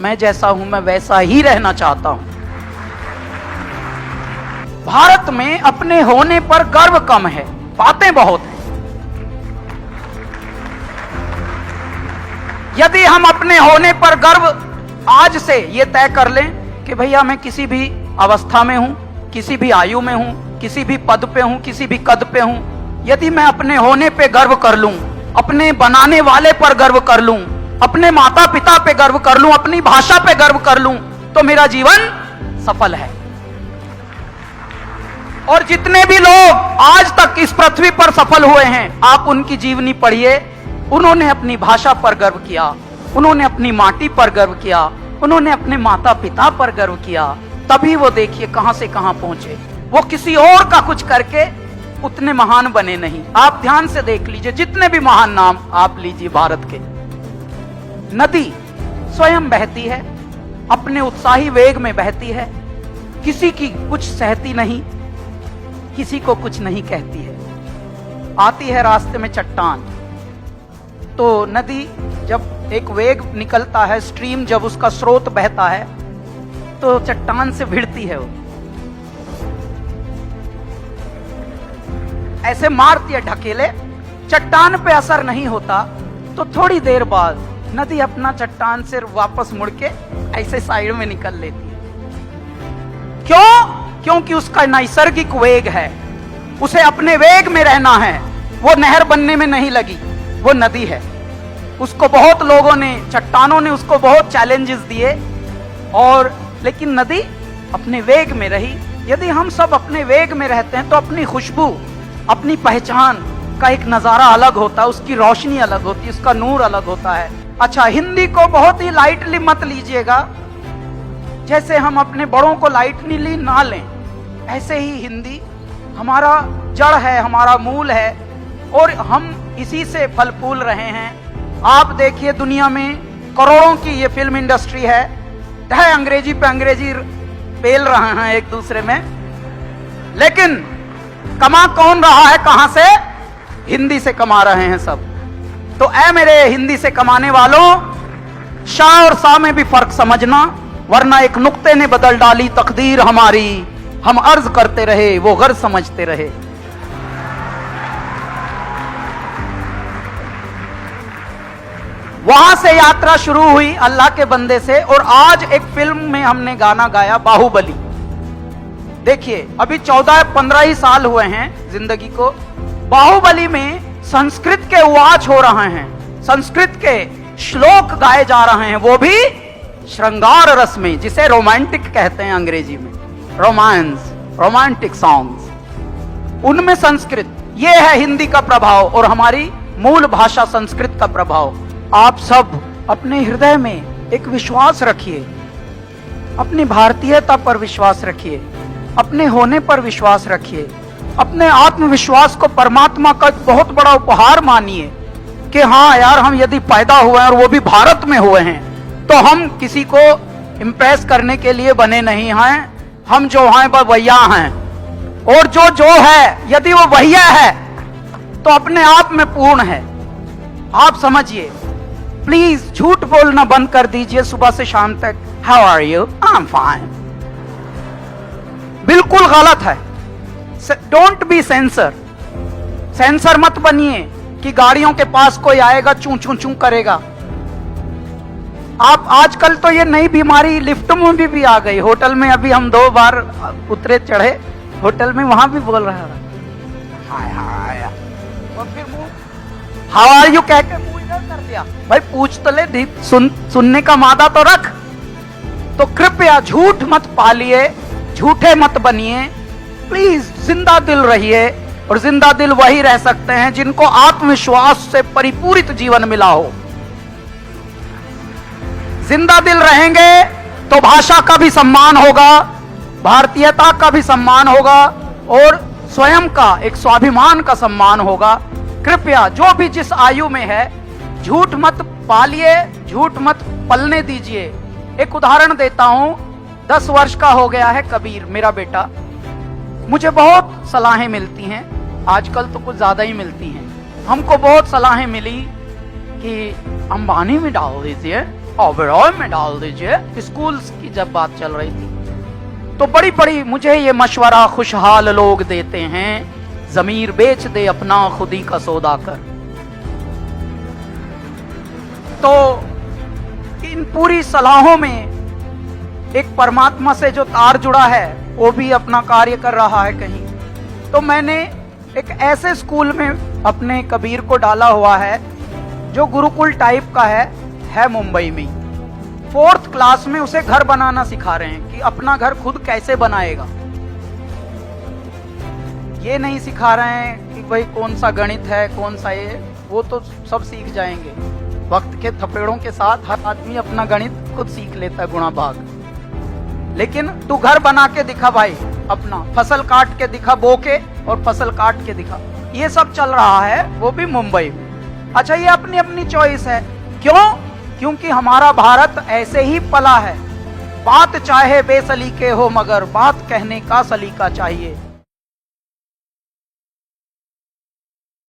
मैं जैसा हूं मैं वैसा ही रहना चाहता हूं। भारत में अपने होने पर गर्व कम है, बातें बहुत हैं। यदि हम अपने होने पर गर्व आज से ये तय कर लें कि भैया मैं किसी भी अवस्था में हूं, किसी भी आयु में हूं, किसी भी पद पे हूं, किसी भी कद पे हूं, यदि मैं अपने होने पे गर्व कर लूं, अपने बनाने वाले पर गर्व कर लूं, अपने माता पिता पे गर्व कर लूं, अपनी भाषा पे गर्व कर लूं, तो मेरा जीवन सफल है। और जितने भी लोग आज तक इस पृथ्वी पर सफल हुए हैं, आप उनकी जीवनी पढ़िए। उन्होंने अपनी भाषा पर गर्व किया, उन्होंने अपनी माटी पर गर्व किया, उन्होंने अपने माता पिता पर गर्व किया, तभी वो देखिए कहां से कहां पहुंचे। वो किसी और का कुछ करके उतने महान बने नहीं। आप ध्यान से देख लीजिए, जितने भी महान नाम आप लीजिए भारत के। नदी स्वयं बहती है, अपने उत्साही वेग में बहती है, किसी की कुछ सहती नहीं, किसी को कुछ नहीं कहती है। आती है रास्ते में चट्टान, तो नदी जब एक वेग निकलता है, स्ट्रीम जब उसका स्रोत बहता है, तो चट्टान से भिड़ती है, वो ऐसे मारती है ढकेले, चट्टान पे असर नहीं होता। तो थोड़ी देर बाद नदी अपना चट्टान से वापस मुड़ के ऐसे साइड में निकल लेती है। क्यों? क्योंकि उसका नैसर्गिक वेग है, उसे अपने वेग में रहना है। वो नहर बनने में नहीं लगी, वो नदी है। उसको बहुत लोगों ने, चट्टानों ने उसको बहुत चैलेंजेस दिए, और लेकिन नदी अपने वेग में रही। यदि हम सब अपने वेग में रहते हैं तो अपनी खुशबू, अपनी पहचान का एक नजारा अलग होता है, उसकी रोशनी अलग होती है, उसका नूर अलग होता है। अच्छा, हिंदी को बहुत ही लाइटली मत लीजिएगा। जैसे हम अपने बड़ों को लाइटली ना लें, ऐसे ही हिंदी हमारा जड़ है, हमारा मूल है, और हम इसी से फल फूल रहे हैं। आप देखिए, दुनिया में करोड़ों की ये फिल्म इंडस्ट्री है, अंग्रेजी पे अंग्रेजी पेल रहे हैं एक दूसरे में, लेकिन कमा कौन रहा है? कहां से? हिंदी से कमा रहे हैं सब। तो ऐ मेरे हिंदी से कमाने वालों, शाह और सा में भी फर्क समझना, वरना एक नुक्ते ने बदल डाली तकदीर हमारी। हम अर्ज करते रहे, वो गर्ज समझते रहे। वहां से यात्रा शुरू हुई अल्लाह के बंदे से, और आज एक फिल्म में हमने गाना गाया, बाहुबली। देखिए, अभी 14-15 ही साल हुए हैं जिंदगी को। बाहुबली में संस्कृत के वाच हो रहे हैं, संस्कृत के श्लोक गाए जा रहे हैं, वो भी श्रृंगार रस में, जिसे रोमांटिक कहते हैं अंग्रेजी में, रोमांस, रोमांटिक सॉन्ग्स, उनमें संस्कृत। ये है हिंदी का प्रभाव और हमारी मूल भाषा संस्कृत का प्रभाव। आप सब अपने हृदय में एक विश्वास रखिए, अपनी भारतीयता पर विश्वास रखिए, अपने होने पर विश्वास रखिए, अपने आत्मविश्वास को परमात्मा का एक बहुत बड़ा उपहार मानिए कि हाँ यार, हम यदि पैदा हुए हैं और वो भी भारत में हुए हैं, तो हम किसी को इम्प्रेस करने के लिए बने नहीं हैं। हम जो हैं वह वैया हैं, और जो है यदि वो वैया है तो अपने आप में पूर्ण है। आप समझिए, प्लीज झूठ बोलना बंद कर दीजिए सुबह से शाम तक। How are you? I am fine. बिल्कुल गलत है। Don't be sensor. सेंसर मत बनिए कि गाड़ियों के पास कोई आएगा चूं चूं चूं करेगा। आप आजकल तो ये नई बीमारी लिफ्ट में भी आ गई। होटल में अभी हम 2 बार उतरे चढ़े होटल में, वहां भी बोल रहा है हाय हाय, और फिर मुंह हाउ आर यू कह के मुंह इधर कर दिया। भाई पूछ तो ले, सुनने का मादा तो रख। तो कृपया झूठ मत पालिए, झूठे मत बनिए, प्लीज जिंदा दिल रहिए। और जिंदा दिल वही रह सकते हैं जिनको आत्मविश्वास से परिपूरित जीवन मिला हो। जिंदा दिल रहेंगे तो भाषा का भी सम्मान होगा, भारतीयता का भी सम्मान होगा, और स्वयं का एक स्वाभिमान का सम्मान होगा। कृपया जो भी जिस आयु में है, झूठ मत पालिए, झूठ मत पलने दीजिए। एक उदाहरण देता हूं। 10 वर्ष का हो गया है कबीर, मेरा बेटा। मुझे बहुत सलाहें मिलती हैं, आजकल तो कुछ ज्यादा ही मिलती हैं। हमको बहुत सलाहें मिली कि अंबानी में डाल दीजिए, ओबरॉय में डाल दीजिए। स्कूल्स की जब बात चल रही थी तो बड़ी बड़ी मुझे ये मशवरा खुशहाल लोग देते हैं, जमीर बेच दे अपना खुदी का सौदा कर। तो इन पूरी सलाहों में एक परमात्मा से जो तार जुड़ा है वो भी अपना कार्य कर रहा है कहीं। तो मैंने एक ऐसे स्कूल में अपने कबीर को डाला हुआ है जो गुरुकुल टाइप का है मुंबई में। 4th क्लास में उसे घर बनाना सिखा रहे हैं कि अपना घर खुद कैसे बनाएगा। ये नहीं सिखा रहे हैं कि भाई कौन सा गणित है कौन सा ये, वो तो सब सीख जाएंगे वक्त के थपेड़ों के साथ। हर आदमी अपना गणित खुद सीख लेता है गुणा भाग। लेकिन तू घर बना के दिखा भाई, अपना फसल काट के दिखा, बो के और फसल काट के दिखा। ये सब चल रहा है वो भी मुंबई में। अच्छा, ये अपनी अपनी चॉइस है। क्यों? क्योंकि हमारा भारत ऐसे ही पला है। बात चाहे बेसलीके हो मगर बात कहने का सलीका चाहिए।